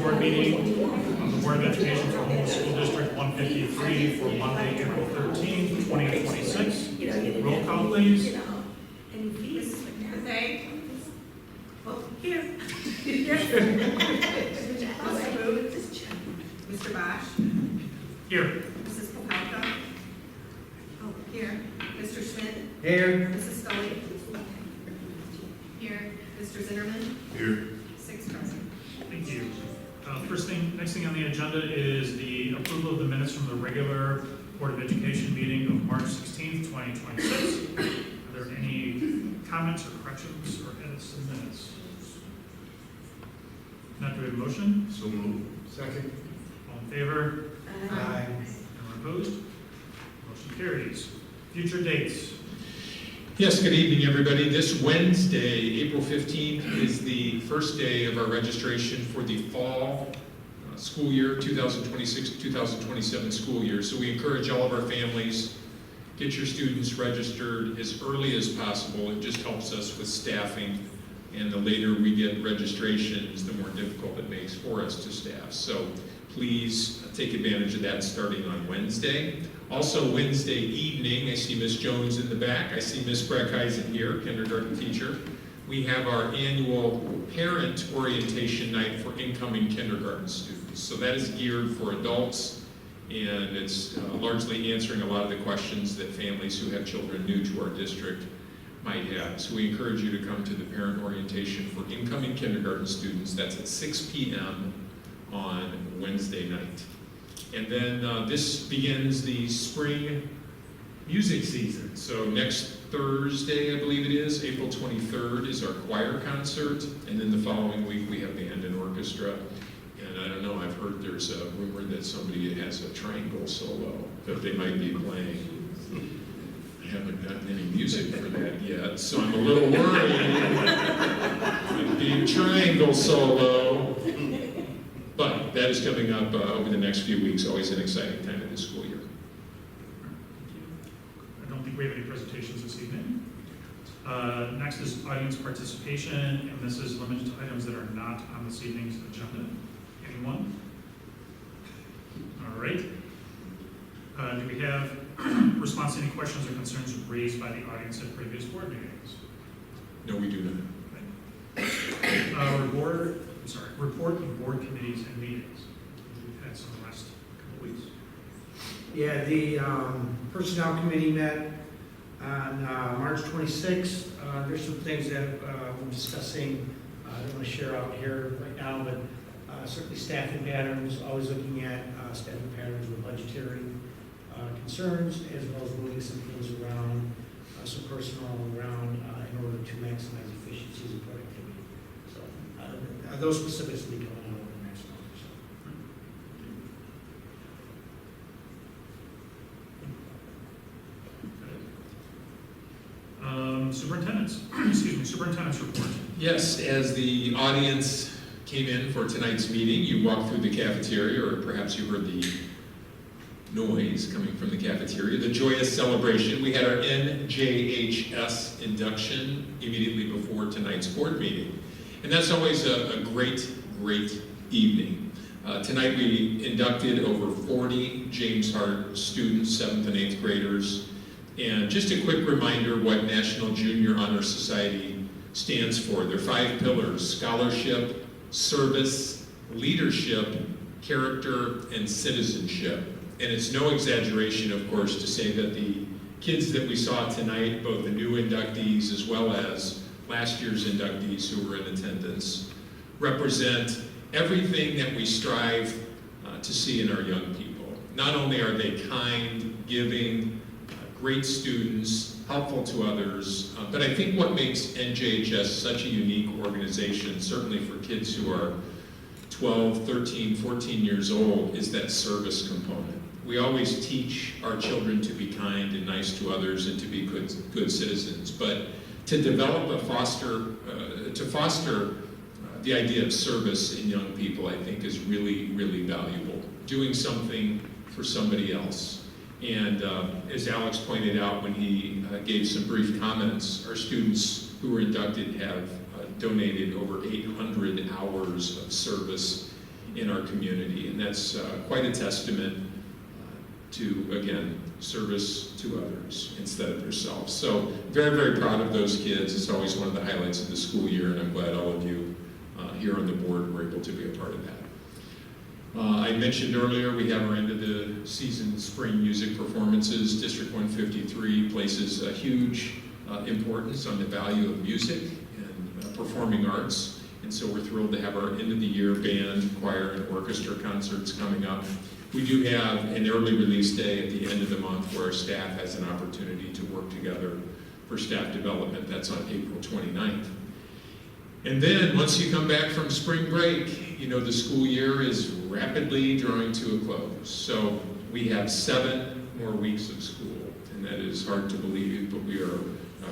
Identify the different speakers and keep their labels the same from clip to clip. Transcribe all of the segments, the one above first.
Speaker 1: Board meeting of the Board of Education for Humboldt School District 153 for Monday, April 13th, 2026. Roll call, please.
Speaker 2: And fees. Okay. Well, here. Mr. Booth. Mr. Bosch.
Speaker 1: Here.
Speaker 2: Mrs. Popelka. Oh, here. Mr. Schmidt.
Speaker 3: Here.
Speaker 2: Mrs. Scully. Here. Mr. Zinnerman.
Speaker 3: Here.
Speaker 2: 6 present.
Speaker 1: Thank you. Next thing on the agenda is the approval of the minutes from the regular Board of Education meeting of March 16th, 2026. Are there any comments or corrections or edits to the minutes? Not do we have a motion?
Speaker 3: So moved. Second.
Speaker 1: All in favor?
Speaker 3: Aye.
Speaker 1: Anyone opposed? Motion carries. Future dates.
Speaker 4: Yes, good evening, everybody. This Wednesday, April 15th, is the first day of our registration for the fall school year, 2026-2027 school year. So we encourage all of our families, get your students registered as early as possible. It just helps us with staffing, and the later we get registrations, the more difficult it makes for us to staff. So please take advantage of that starting on Wednesday. Also Wednesday evening, I see Miss Jones in the back. I see Miss Breckheisen here, kindergarten teacher. We have our annual parent orientation night for incoming kindergarten students. So that is geared for adults, and it's largely answering a lot of the questions that families who have children new to our district might have. So we encourage you to come to the parent orientation for incoming kindergarten students. That's at 6 p.m. on Wednesday night. And then this begins the spring music season. So next Thursday, I believe it is, April 23rd, is our choir concert. And then the following week we have band and orchestra. And I don't know, I've heard there's a rumor that somebody has a triangle solo that they might be playing. I haven't gotten any music for that yet, so I'm a little worried. The triangle solo. But that is coming up over the next few weeks, always an exciting time of the school year.
Speaker 1: I don't think we have any presentations this evening. Next is audience participation, and this is limited to items that are not on this evening's agenda. Anyone? All right. Do we have response to any questions or concerns raised by the audience at previous board meetings?
Speaker 4: No, we do not.
Speaker 1: Report of board committees and meetings. We've had some the last couple weeks.
Speaker 3: Yeah, the Personnel Committee met on March 26th. There's some things that we're discussing. I don't want to share out here right now, but certainly staffing patterns, always looking at staffing patterns with budgetary concerns, as well as moving some things around, some personnel around in order to maximize efficiencies and productivity. So those specifics will be coming out over the next month or so. Superintendent's report.
Speaker 4: Yes, as the audience came in for tonight's meeting, you walked through the cafeteria, or perhaps you heard the noise coming from the cafeteria, the joyous celebration. We had our NJHS induction immediately before tonight's board meeting. And that's always a great, great evening. Tonight we inducted over 40 James Hart students, 7th and 8th graders. And just a quick reminder what National Junior Honor Society stands for. There are 5 pillars: scholarship, service, leadership, character, and citizenship. And it's no exaggeration, of course, to say that the kids that we saw tonight, both the new inductees as well as last year's inductees who were in attendance, represent everything that we strive to see in our young people. Not only are they kind, giving, great students, helpful to others, but I think what makes NJHS such a unique organization, certainly for kids who are 12, 13, 14 years old, is that service component. We always teach our children to be kind and nice to others and to be good citizens, but to develop to foster the idea of service in young people, I think, is really, really valuable. Doing something for somebody else. And as Alex pointed out when he gave some brief comments, our students who were inducted have donated over 800 hours of service in our community. And that's quite a testament to, again, service to others instead of yourself. So very, very proud of those kids. It's always one of the highlights of the school year, and I'm glad all of you here on the board were able to be a part of that. I mentioned earlier we have our end of the season spring music performances. District 153 places a huge importance on the value of music and performing arts. And so we're thrilled to have our end of the year band, choir, and orchestra concerts coming up. We do have an early release day at the end of the month where our staff has an opportunity to work together for staff development. That's on April 29th. And then once you come back from spring break, you know the school year is rapidly drawing to a close. So we have 7 more weeks of school, and that is hard to believe, but we are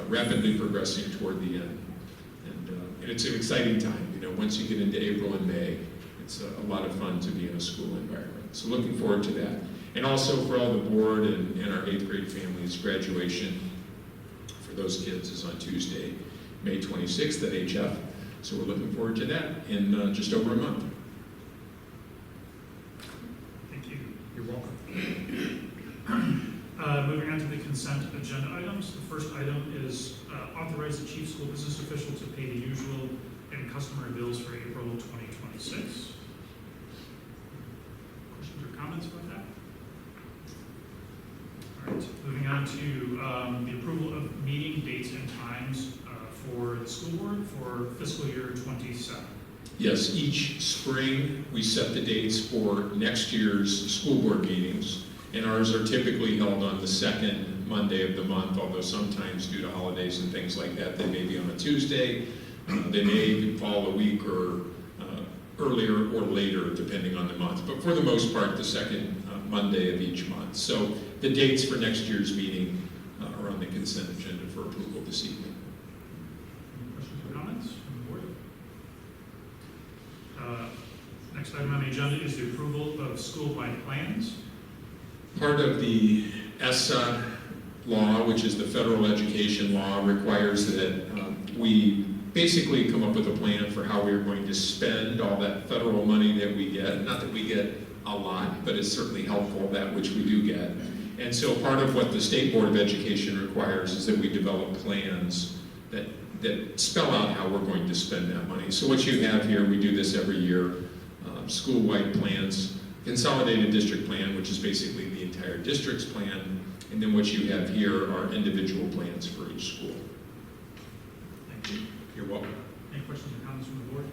Speaker 4: rapidly progressing toward the end. And it's an exciting time. You know, once you get into April and May, it's a lot of fun to be in a school environment. So looking forward to that. And also for all the board and our 8th grade families, graduation for those kids is on Tuesday, May 26th at HF. So we're looking forward to that in just over a month.
Speaker 1: Thank you. You're welcome. Moving on to the consent agenda items. The first item is authorize the chief school business official to pay the usual and customary bills for April 2026. Questions or comments about that? All right, moving on to the approval of meeting dates and times for the school board for fiscal year 27.
Speaker 4: Yes, each spring we set the dates for next year's school board meetings, and ours are typically held on the second Monday of the month, although sometimes due to holidays and things like that, they may be on a Tuesday. They may fall a week or earlier or later, depending on the month. But for the most part, the second Monday of each month. So the dates for next year's meeting are on the consent agenda for approval this evening.
Speaker 1: Any questions or comments from the board? Next item on the agenda is the approval of school-wide plans.
Speaker 4: Part of the ESSA law, which is the federal education law, requires that we basically come up with a plan for how we're going to spend all that federal money that we get. Not that we get a lot, but it's certainly helpful, that which we do get. And so part of what the State Board of Education requires is that we develop plans that spell out how we're going to spend that money. So what you have here, we do this every year, school-wide plans, consolidated district plan, which is basically the entire district's plan, and then what you have here are individual plans for each school.
Speaker 1: Thank you.
Speaker 4: You're welcome.
Speaker 1: Any questions or comments from the board?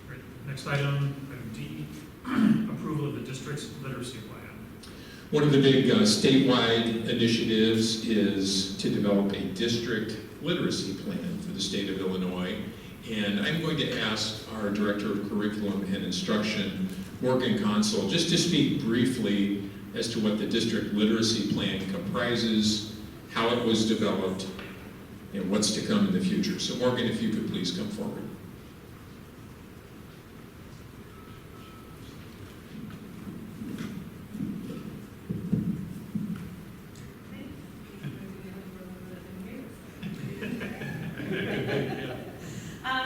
Speaker 1: Great. Next item, item D, approval of the district's literacy plan.
Speaker 4: One of the big statewide initiatives is to develop a district literacy plan for the state of Illinois. And I'm going to ask our Director of Curriculum and Instruction, Morgan Consul, just to speak briefly as to what the district literacy plan comprises, how it was developed, and what's to come in the future. So Morgan, if you could please come forward.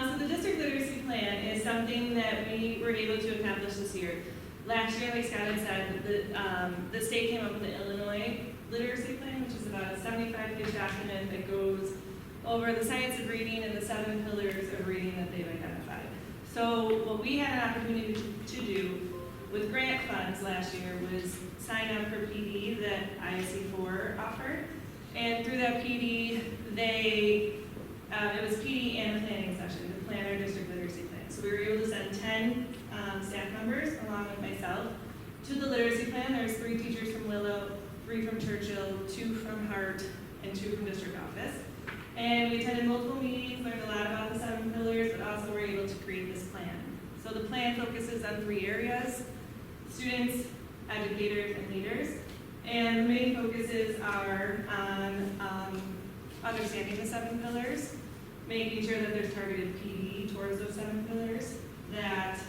Speaker 5: So the district literacy plan is something that we were able to accomplish this year. Last year, like Scott had said, the state came up with the Illinois literacy plan, which is about a 75-page document that goes over the science of reading and the 7 pillars of reading that they've identified. So what we had an opportunity to do with grant funds last year was sign up for PD that ISC4 offered. And through that PD, it was PD and a planning session to plan our district literacy plan. So we were able to send 10 staff members, along with myself, to the literacy plan. There's 3 teachers from Willow, 3 from Churchill, 2 from Hart, and 2 from district office. And we attended multiple meetings, learned a lot about the 7 pillars, but also were able to create this plan. So the plan focuses on 3 areas: students, educators, and leaders. And the main focuses are on understanding the 7 pillars, making sure that there's targeted PD towards those 7 pillars, that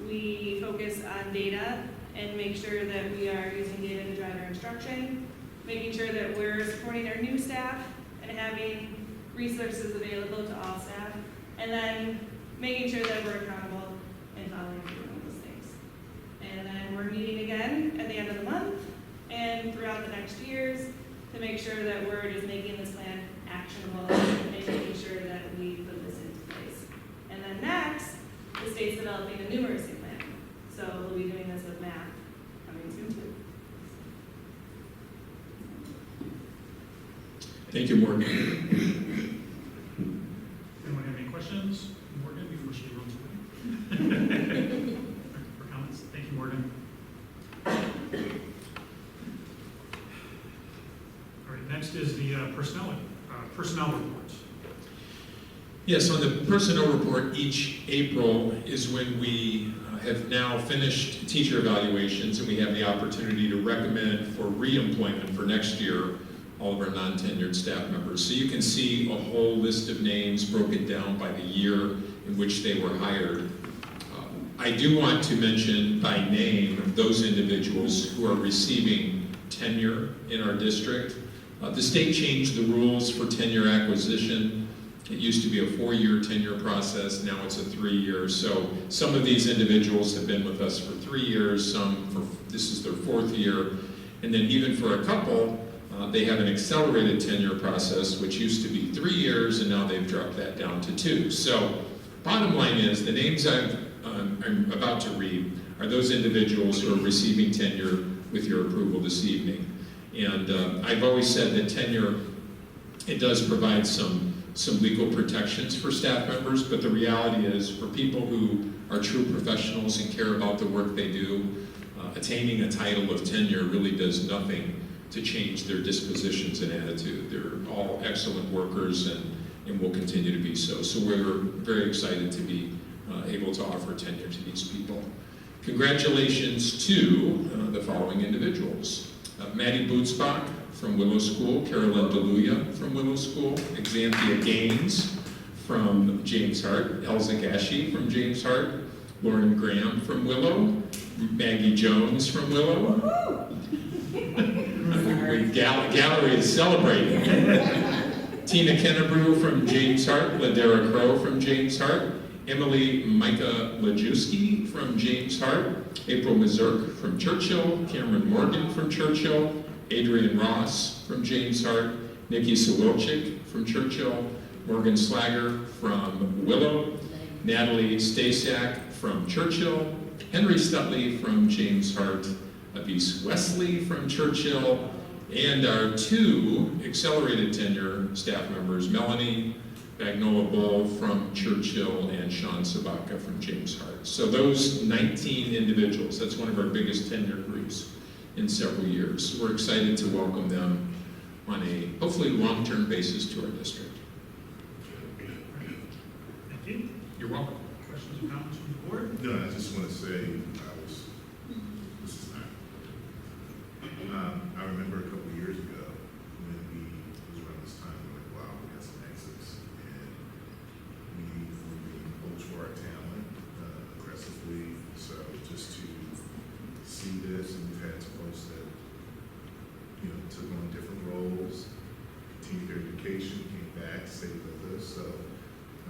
Speaker 5: we focus on data and make sure that we are using data to drive our instruction, making sure that we're supporting our new staff and having resources available to all staff, and then making sure that we're accountable and following through on those things. And then we're meeting again at the end of the month and throughout the next years to make sure that we're just making this plan actionable and making sure that we put this into place. And then next, the state's developing a numeracy plan. So we'll be doing this with math coming soon too.
Speaker 4: Thank you, Morgan.
Speaker 1: Anyone have any questions, Morgan, before she runs away? For comments? Thank you, Morgan. All right, next is the personnel reports.
Speaker 4: Yes, on the personnel report, each April is when we have now finished teacher evaluations, and we have the opportunity to recommend for reemployment for next year all of our non-tenured staff members. So you can see a whole list of names broken down by the year in which they were hired. I do want to mention by name those individuals who are receiving tenure in our district. The state changed the rules for tenure acquisition. It used to be a 4-year tenure process, now it's a 3-year. So some of these individuals have been with us for 3 years, this is their 4th year. And then even for a couple, they have an accelerated tenure process, which used to be 3 years, and now they've dropped that down to 2. So bottom line is, the names I'm about to read are those individuals who are receiving tenure with your approval this evening. And I've always said that tenure, it does provide some legal protections for staff members, but the reality is, for people who are true professionals and care about the work they do, attaining a title of tenure really does nothing to change their dispositions and attitude. They're all excellent workers and will continue to be so. So we're very excited to be able to offer tenure to these people. Congratulations to the following individuals. Maddie Bootsbach from Willow School, Carolyn DeLuya from Willow School, Exanthia Gaines from James Hart, Elza Gashi from James Hart, Lauren Graham from Willow, Maggie Jones from Willow. Gallery is celebrating. Tina Kennebrew from James Hart, Ladera Crow from James Hart, Emily Micah Lajewski from James Hart, April Mazurk from Churchill, Cameron Morgan from Churchill, Adrian Ross from James Hart, Nikki Sawilczyk from Churchill, Morgan Slager from Willow, Natalie Stasiak from Churchill, Henry Stutley from James Hart, Avis Wesley from Churchill, and our 2 accelerated tenure staff members, Melanie Bagnola Bull from Churchill and Sean Sabaka from James Hart. So those 19 individuals, that's one of our biggest tenure groups in several years. We're excited to welcome them on a hopefully long-term basis to our district.
Speaker 1: Thank you.
Speaker 4: You're welcome.
Speaker 1: Questions or comments from the board?
Speaker 6: No, I just want to say, I remember a couple of years ago when it was around this time, we were like, wow, we got some exits, and we were being poached for our talent aggressively. So just to see this, and we've had folks that, took on different roles, continued their education, came back, stayed with us. So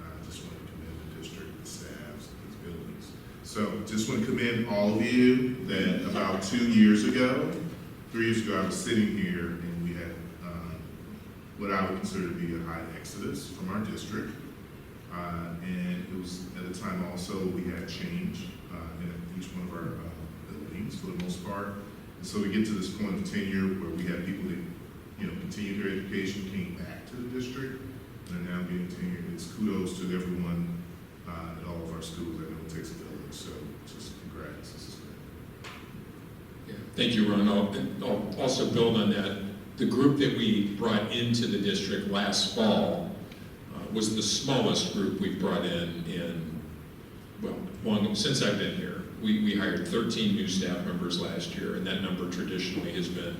Speaker 6: I just want to commend the district, the staffs, these buildings. So just want to commend all of you that about 2 years ago, 3 years ago, I was sitting here and we had what I would consider to be a high exodus from our district. And it was at the time also we had change in each one of our buildings for the most part. And so we get to this point of tenure where we have people that continued their education, came back to the district, and are now getting tenure. It's kudos to everyone at all of our schools. I know it takes a village, so just congrats. This is great.
Speaker 4: Yeah. Thank you, Ron. I'll also build on that. The group that we brought into the district last fall was the smallest group we've brought in since I've been here. We hired 13 new staff members last year, and that number traditionally has been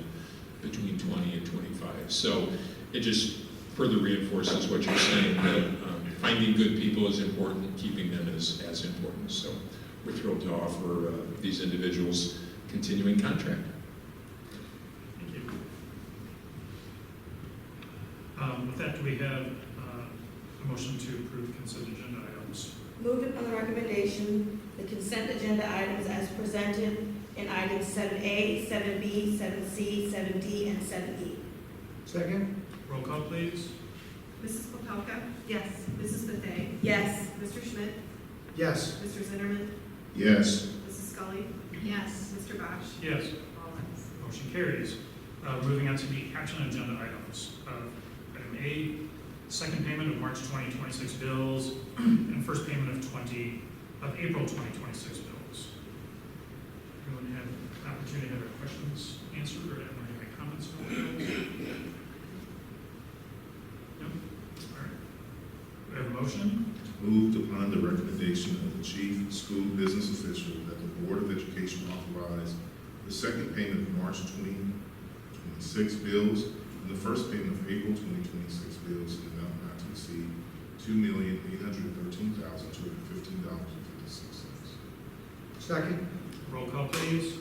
Speaker 4: between 20 and 25. So it just further reinforces what you're saying, that finding good people is important, keeping them is as important. So we're thrilled to offer these individuals continuing contract.
Speaker 1: Thank you. With that, do we have a motion to approve consent agenda items.
Speaker 2: Moved upon the recommendation, the consent agenda items as presented in items 7A, 7B, 7C, 7D, and 7E.
Speaker 3: Second?
Speaker 1: Roll call, please.
Speaker 7: Mrs. Popelka?
Speaker 2: Yes.
Speaker 7: Mrs. Bethay?
Speaker 2: Yes.
Speaker 7: Mr. Schmidt?
Speaker 3: Yes.
Speaker 7: Mr. Zinnerman?
Speaker 6: Yes.
Speaker 7: Mrs. Scully?
Speaker 2: Yes.
Speaker 7: Mr. Bosch?
Speaker 1: Yes.
Speaker 7: All ayes.
Speaker 1: Motion carries. Moving on to the action agenda items. Item A, second payment of March 2026 bills and first payment of April 2026 bills. Anyone have an opportunity to have their questions answered or anyone have any comments about the bills? No? All right. We have a motion.
Speaker 6: Moved upon the recommendation of the chief school business official that the Board of Education authorize the second payment of March 2026 bills and the first payment of April 2026 bills in the amount not to exceed $2,813,215.56.
Speaker 3: Second?
Speaker 1: Roll call, please.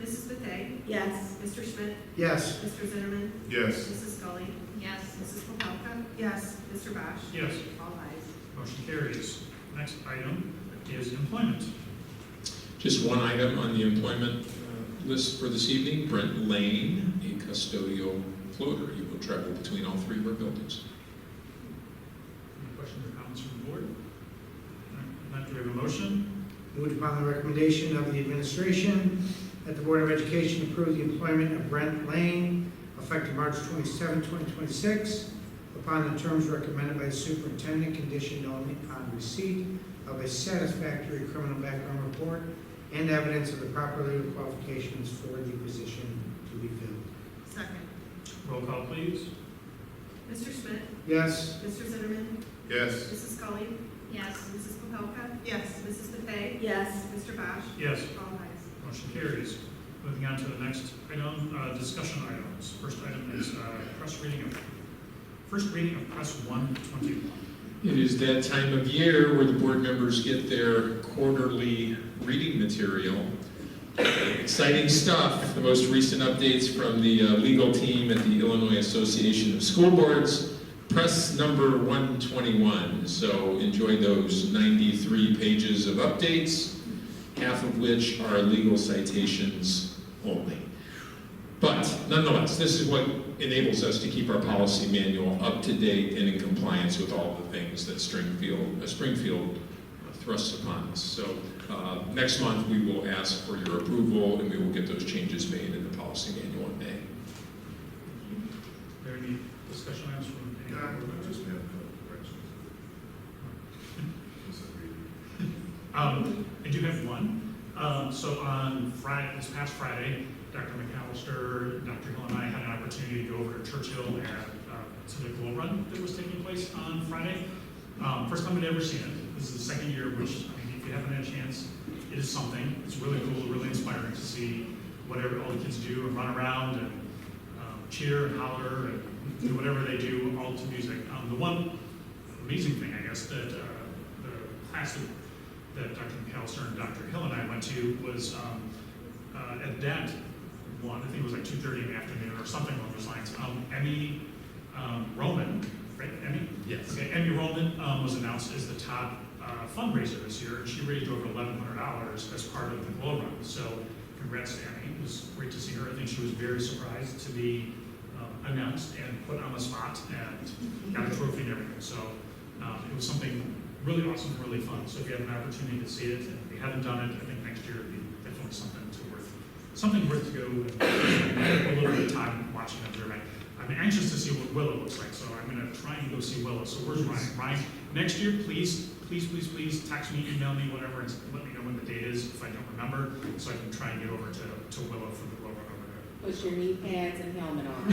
Speaker 7: Mrs. Bethay?
Speaker 2: Yes.
Speaker 7: Mr. Schmidt?
Speaker 3: Yes.
Speaker 7: Mr. Zinnerman?
Speaker 6: Yes.
Speaker 7: Mrs. Scully?
Speaker 2: Yes.
Speaker 7: Mrs. Popelka? Yes. Mr. Bosch?
Speaker 1: Yes.
Speaker 7: All ayes.
Speaker 1: Motion carries. Next item is employment.
Speaker 4: Just one item on the employment list for this evening, Brent Lane, a custodial floater. He will travel between all three of our buildings.
Speaker 1: Any questions or comments from the board? All right, do we have a motion?
Speaker 3: Moved upon the recommendation of the administration that the Board of Education approve the employment of Brent Lane effective March 27, 2026, upon the terms recommended by the superintendent, conditioned only upon receipt of a satisfactory criminal background report and evidence of the proper legal qualifications for the position to be filled.
Speaker 7: Second.
Speaker 1: Roll call, please.
Speaker 7: Mr. Schmidt?
Speaker 3: Yes.
Speaker 7: Mr. Zinnerman?
Speaker 6: Yes.
Speaker 7: Mrs. Scully?
Speaker 2: Yes.
Speaker 7: Mrs. Popelka? Yes. Mrs. Bethay?
Speaker 2: Yes.
Speaker 7: Mr. Bosch?
Speaker 1: Yes.
Speaker 7: All ayes.
Speaker 1: Motion carries. Moving on to the next item, discussion items. First item is first reading of Press 121.
Speaker 4: It is that time of year where the board members get their quarterly reading material. Exciting stuff. The most recent updates from the legal team at the Illinois Association of School Boards. Press number 121. So enjoy those 93 pages of updates, half of which are legal citations only. But nonetheless, this is what enables us to keep our policy manual up to date and in compliance with all the things that Springfield thrusts upon us. So next month we will ask for your approval and we will get those changes made in the policy manual in May.
Speaker 1: Are there any discussion items from any
Speaker 6: I
Speaker 1: board members?
Speaker 6: just have a couple questions.
Speaker 1: I do have one. So on Friday, this past Friday, Dr. McAllister, Dr. Hill, and I had an opportunity to go over to Churchill and to the Glow Run that was taking place on Friday. First time I'd ever seen it. This is the second year, which, I mean, if you haven't had a chance, it is something. It's really cool, really inspiring to see whatever all the kids do and run around and cheer and holler and do whatever they do, all to music. The one amazing thing, I guess, that the class that Dr. McAllister and Dr. Hill and I went to was at that one, I think it was like 2:30 in the afternoon or something along those lines. Emmy Roman, right? Emmy?
Speaker 4: Yes.
Speaker 1: Okay, Emmy Roman was announced as the top fundraiser this year, and she raised over $1,100 as part of the Glow Run. So congrats to Emmy. It was great to see her. I think she was very surprised to be announced and put on the spot and got a trophy and everything. So it was something really awesome, really fun. So if you have an opportunity to see it, and if you haven't done it, I think next year would be definitely something worth to go and spend a little bit of time watching and observing. I'm anxious to see what Willow looks like, so I'm going to try and go see Willow. So where's Ryan? Ryan, next year, please text me, email me, whatever, and let me know when the date is if I don't remember, so I can try and get over to Willow for the Glow Run over there.
Speaker 8: Put your knee pads and helmet on.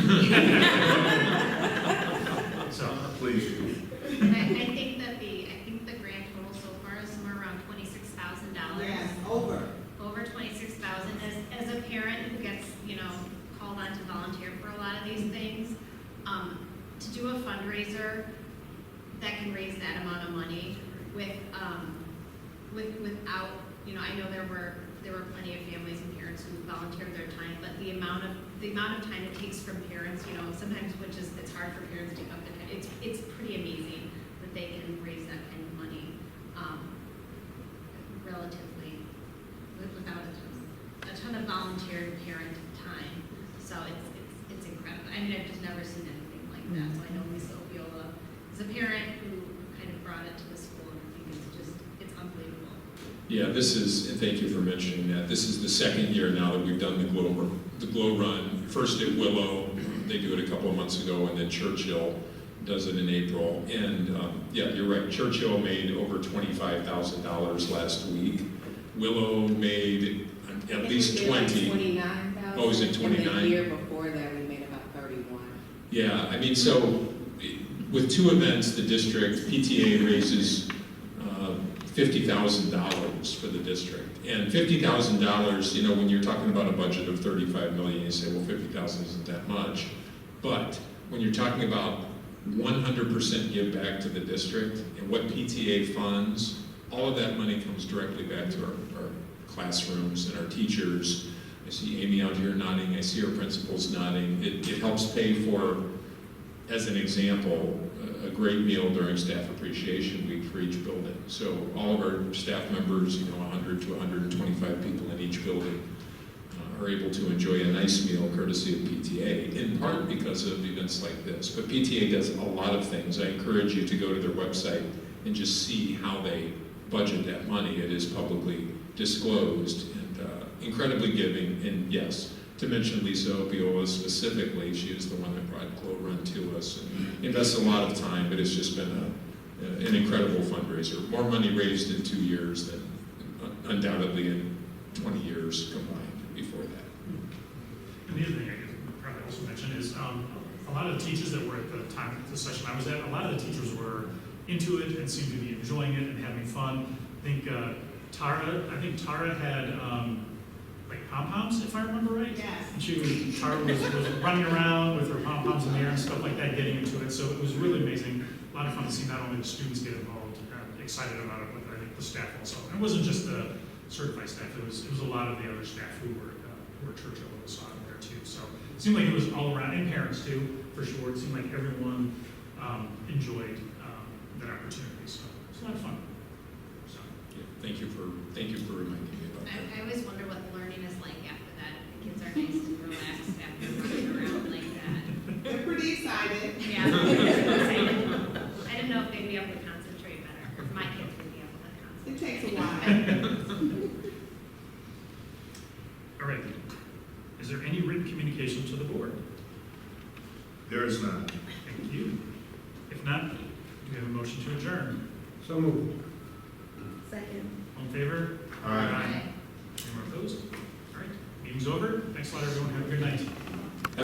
Speaker 1: So,
Speaker 6: Please.
Speaker 9: I think the grand total so far is somewhere around $26,000.
Speaker 2: Yes, over.
Speaker 9: Over 26,000. As a parent who gets, called on to volunteer for a lot of these things, to do a fundraiser that can raise that amount of money without, I know there were plenty of families and parents who volunteered their time, but the amount of time it takes from parents, sometimes it's hard for parents to take up the time. It's pretty amazing that they
Speaker 4: Yeah, this is, and thank you for mentioning that, this is the second year now that we've done the Glow Run. First at Willow, they do it a couple of months ago, and then Churchill does it in April. And yeah, you're right, Churchill made over $25,000 last week. Willow made at least 20.
Speaker 8: 29,000.
Speaker 4: Oh, is it
Speaker 8: And
Speaker 4: 29?
Speaker 8: the year before that, we made about 31.
Speaker 4: Yeah, I mean, so with two events, the district, PTA raises $50,000 for the district. And $50,000, you know, when you're talking about a budget of $35 million, you say, well, $50,000 isn't that much. But when you're talking about 100% give back to the district and what PTA funds, all of that money comes directly back to our classrooms and our teachers. I see Amy out here nodding, I see our principals nodding. It helps pay for, as an example, a great meal during Staff Appreciation Week for each building. So all of our staff members, you know, 100 to 125 people in each building are able to enjoy a nice meal courtesy of PTA, in part because of events like this. But PTA does a lot of things. I encourage you to go to their website and just see how they budget that money. It is publicly disclosed and incredibly giving. And yes, to mention Lisa Opiola specifically, she is the one that brought Glow Run to us and invests a lot of time, but it's just been an incredible fundraiser. More money raised in 2 years than undoubtedly in 20 years combined before that.
Speaker 1: And the other thing I could probably also mention is a lot of the teachers that were at the time, the session I was at, a lot of the teachers were into it and seemed to be enjoying it and having fun. I think Tara had like pom-poms, if I remember right.
Speaker 2: Yes.
Speaker 1: And Tara was running around with her pom-poms in the air and stuff like that, getting into it. So it was really amazing. A lot of fun to see not only the students get involved, excited about it, but I think the staff also. And it wasn't just the certified staff. It was a lot of the other staff who were Churchill who was on there too. So it seemed like it was all around, and parents too, for sure. It seemed like everyone enjoyed that opportunity. So it's a lot of fun. So.
Speaker 4: Yeah, thank you for reminding me about that.
Speaker 9: I always wonder what the learning is like after that. The kids are nice and relaxed after running around like that.
Speaker 7: They're pretty excited.
Speaker 9: Yeah. I didn't know if they'd be able to concentrate better, or if my kids would be able to concentrate.
Speaker 7: It takes a while.
Speaker 1: All right. Is there any written communication to the board?
Speaker 6: There is none.
Speaker 1: Thank you. If not, do we have a motion to adjourn?
Speaker 3: So moved.
Speaker 2: Second.
Speaker 1: All in favor?
Speaker 6: Aye.
Speaker 1: Anyone opposed? All right. Meeting's over. Thanks a lot, everyone. Have a good night.